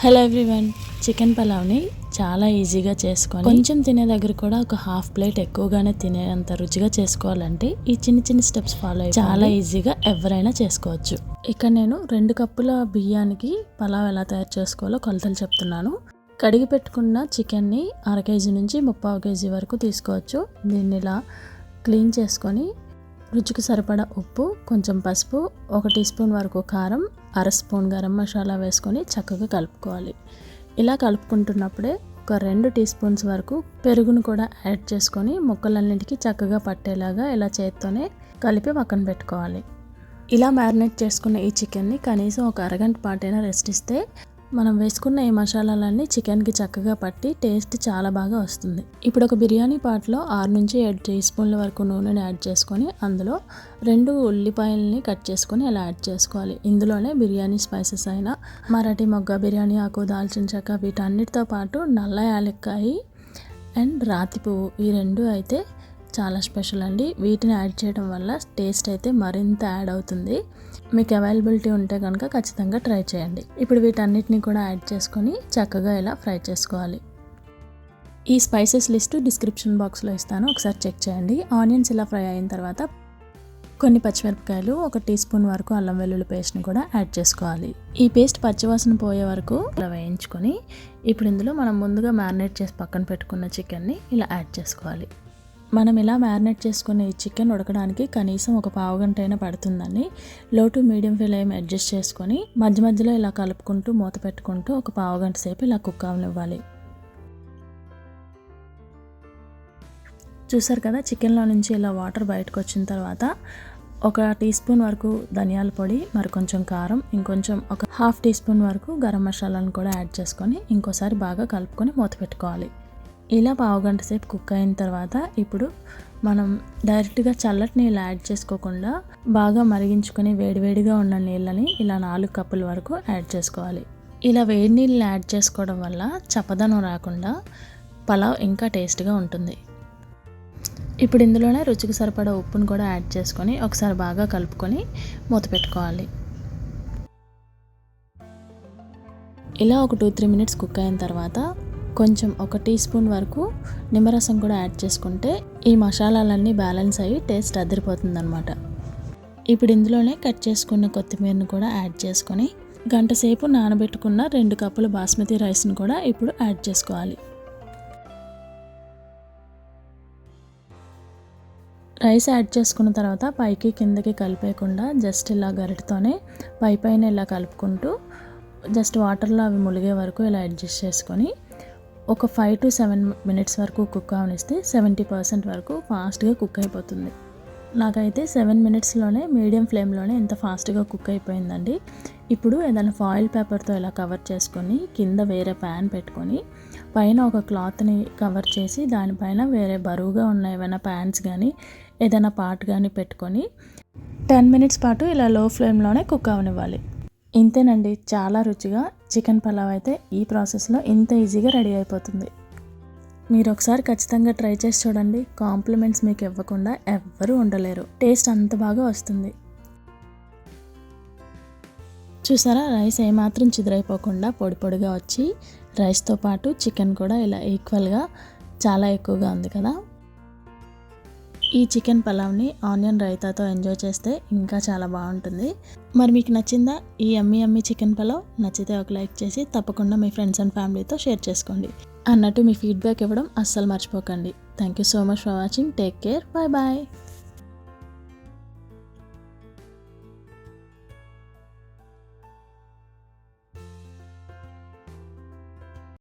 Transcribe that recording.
Hello everyone, chicken పలావ్ని చాలా ఈజీగా చేసుకోవాలి. కొంచెం తినే దగ్గర కూడా ఒక హాఫ్ ప్లేట్ ఎక్కువగానే తినేంత రుచిగా చేసుకోవాలంటే ఈ చిన్న చిన్న స్టెప్స్ ఫాలో అయ్యి చాలా ఈజీగా ఎవరైనా చేసుకోవచ్చు. ఇక్కడ నేను 2 కప్పుల బియ్యానికి పలావ్ ఎలా తయారు చేసుకోవాలో కొలతలు చెప్తున్నాను. కడిగి పెట్టుకున్న చికెన్ని 1/2 కేజీ నుంచి 3/4 కేజీ వరకు తీసుకోవచ్చు. దీన్ని ఇలా క్లీన్ చేసుకొని రుచికి సరిపడా ఉప్పు, కొంచెం పసుపు, 1 టీ స్పూన్ వరకు కారం, 1/2 స్పూన్ గరం మసాలా వేసుకొని చక్కగా కలుపుకోవాలి. ఇలా కలుపుకుంటున్నప్పుడే ఒక 2 టీ స్పూన్స్ వరకు పెరుగును కూడా యాడ్ చేసుకొని ముక్కలన్నింటికి చక్కగా పట్టేలాగా ఇలా చేత్తోనే కలిపి పక్కన పెట్టుకోవాలి. ఇలా మ్యారినేట్ చేసుకున్న ఈ చికెన్ని కనీసం ఒక అరగంట పాటైనా రెస్ట్ ఇస్తే మనం వేసుకున్న ఈ మసాలాలన్నీ చికెన్కి చక్కగా పట్టి టేస్ట్ చాలా బాగా వస్తుంది. ఇప్పుడు ఒక బిర్యానీ పాట్లో 6 నుంచి 7 టీ స్పూన్ల వరకు నూనెని యాడ్ చేసుకొని అందులో 2 ఉల్లిపాయలని కట్ చేసుకొని అలా యాడ్ చేసుకోవాలి. ఇందులోనే బిర్యానీ స్పైసెస్ అయిన మరాఠీ మొగ్గ, బిర్యానీ ఆకు, దాల్చిన చెక్క వీటన్నిటితో పాటు నల్ల యాలక్కాయి అండ్ రాతి పువ్వు ఈ 2 అయితే చాలా స్పెషల్ అండి. వీటిని యాడ్ చేయడం వల్ల టేస్ట్ అయితే మరింత యాడ్ అవుతుంది. మీకు అవైలబిలిటీ ఉంటే కనుక ఖచ్చితంగా ట్రై చేయండి. ఇప్పుడు వీటన్నిటిని కూడా యాడ్ చేసుకొని చక్కగా ఇలా ఫ్రై చేసుకోవాలి. ఈ స్పైసెస్ లిస్టు డిస్క్రిప్షన్ బాక్స్లో ఇస్తాను, ఒకసారి చెక్ చేయండి. ఆనియన్స్ ఇలా ఫ్రై అయిన తర్వాత కొన్ని పచ్చిమిరపకాయలు, 1 టీ స్పూన్ వరకు అల్లం వెల్లుల్లి పేస్ట్ని కూడా యాడ్ చేసుకోవాలి. ఈ పేస్ట్ పచ్చివాసన పోయే వరకు ఇలా వేయించుకొని ఇప్పుడు ఇందులో మనం ముందుగా మ్యారినేట్ చేసి పక్కన పెట్టుకున్న చికెన్ని ఇలా యాడ్ చేసుకోవాలి. మనం ఇలా మ్యారినేట్ చేసుకున్న ఈ చికెన్ ఉడకడానికి కనీసం ఒక పావు గంట అయినా పడుతుందండి. లో టు మీడియం ఫ్లేమ్ అడ్జస్ట్ చేసుకొని మధ్య మధ్యలో ఇలా కలుపుకుంటూ మూత పెట్టుకుంటూ ఒక పావు గంట సేపు ఇలా కుక్ అవనివ్వాలి. చూసారు కదా, చికెన్లో నుంచి ఇలా వాటర్ బయటకు వచ్చిన తర్వాత 1 టీ స్పూన్ వరకు ధనియాల పొడి, మరి కొంచెం కారం, ఇంకొంచెం ఒక 1/2 టీ స్పూన్ వరకు గరం మసాలాను కూడా యాడ్ చేసుకొని ఇంకోసారి బాగా కలుపుకొని మూత పెట్టుకోవాలి. ఇలా పావు గంట సేపు కుక్ అయిన తర్వాత ఇప్పుడు మనం డైరెక్ట్గా చల్లటి నీళ్ళు యాడ్ చేసుకోకుండా బాగా మరిగించుకొని వేడివేడిగా ఉన్న నీళ్ళని ఇలా 4 కప్పుల వరకు యాడ్ చేసుకోవాలి. ఇలా వేడి నీళ్ళు యాడ్ చేసుకోవడం వల్ల చప్పదనం రాకుండా పలావ్ ఇంకా టేస్ట్గా ఉంటుంది. ఇప్పుడు ఇందులోనే రుచికి సరిపడా ఉప్పును కూడా యాడ్ చేసుకొని ఒకసారి బాగా కలుపుకొని మూత పెట్టుకోవాలి. ఇలా ఒక 2-3 మినిట్స్ కుక్ అయిన తర్వాత కొంచెం 1 టీ స్పూన్ వరకు నిమ్మరసం కూడా యాడ్ చేసుకుంటే ఈ మసాలాలన్నీ బ్యాలెన్స్ అయ్యి టేస్ట్ అదిరిపోతుంది అనమాట. ఇప్పుడు ఇందులోనే కట్ చేసుకున్న కొత్తిమీరను కూడా యాడ్ చేసుకొని గంట సేపు నానబెట్టుకున్న 2 కప్పుల బాస్మతి రైస్ని కూడా ఇప్పుడు యాడ్ చేసుకోవాలి. రైస్ యాడ్ చేసుకున్న తర్వాత పైకి కిందకి కలిపేయకుండా జస్ట్ ఇలా గరిటతోనే పైన ఇలా కలుపుకుంటూ జస్ట్ వాటర్లో అవి ములిగే వరకు ఇలా అడ్జస్ట్ చేసుకొని ఒక 5 to 7 మినిట్స్ వరకు కుక్ అవనిస్తే 70% వరకు ఫాస్ట్గా కుక్ అయిపోతుంది. నాకైతే 7 మినిట్స్లోనే మీడియం ఫ్లేమ్లోనే ఎంత ఫాస్ట్గా కుక్ అయిపోయిందండి. ఇప్పుడు ఏదైనా ఫాయిల్ పేపర్తో ఇలా కవర్ చేసుకొని కింద వేరే ప్యాన్ పెట్టుకొని పైన ఒక క్లాత్ని కవర్ చేసి దానిపైన వేరే బరువుగా ఉన్న ఏమైనా ప్యాన్స్ కానీ ఏదైనా పార్ట్ కానీ పెట్టుకొని 10 మినిట్స్ పాటు ఇలా లో ఫ్లేమ్లోనే కుక్ అవనివ్వాలి. ఇంతేనండి, చాలా రుచిగా చికెన్ పలావ్ అయితే ఈ ప్రాసెస్లో ఇంత ఈజీగా రెడీ అయిపోతుంది. మీరు ఒకసారి ఖచ్చితంగా ట్రై చేసి చూడండి. కాంప్లిమెంట్స్ మీకు ఇవ్వకుండా ఎవ్వరూ ఉండలేరు. టేస్ట్ అంత బాగా వస్తుంది. చూసారా, రైస్ ఏమాత్రం చిదిరైపోకుండా పొడి పొడిగా వచ్చి రైస్తో పాటు చికెన్ కూడా ఇలా ఈక్వల్గా చాలా ఎక్కువగా ఉంది కదా. ఈ చికెన్ పలావ్ని ఆనియన్ రైతాతో ఎంజాయ్ చేస్తే ఇంకా చాలా బాగుంటుంది. మరి మీకు నచ్చిందా ఈ యమ్మీ చికెన్ పలావ్? నచ్చితే ఒక లైక్ చేసి తప్పకుండా మీ ఫ్రెండ్స్ అండ్ ఫ్యామిలీతో షేర్ చేసుకోండి. అన్నట్టు మీ ఫీడ్బ్యాక్ ఇవ్వడం అస్సలు మర్చిపోకండి. Thank you so much for watching. Take care. Bye bye.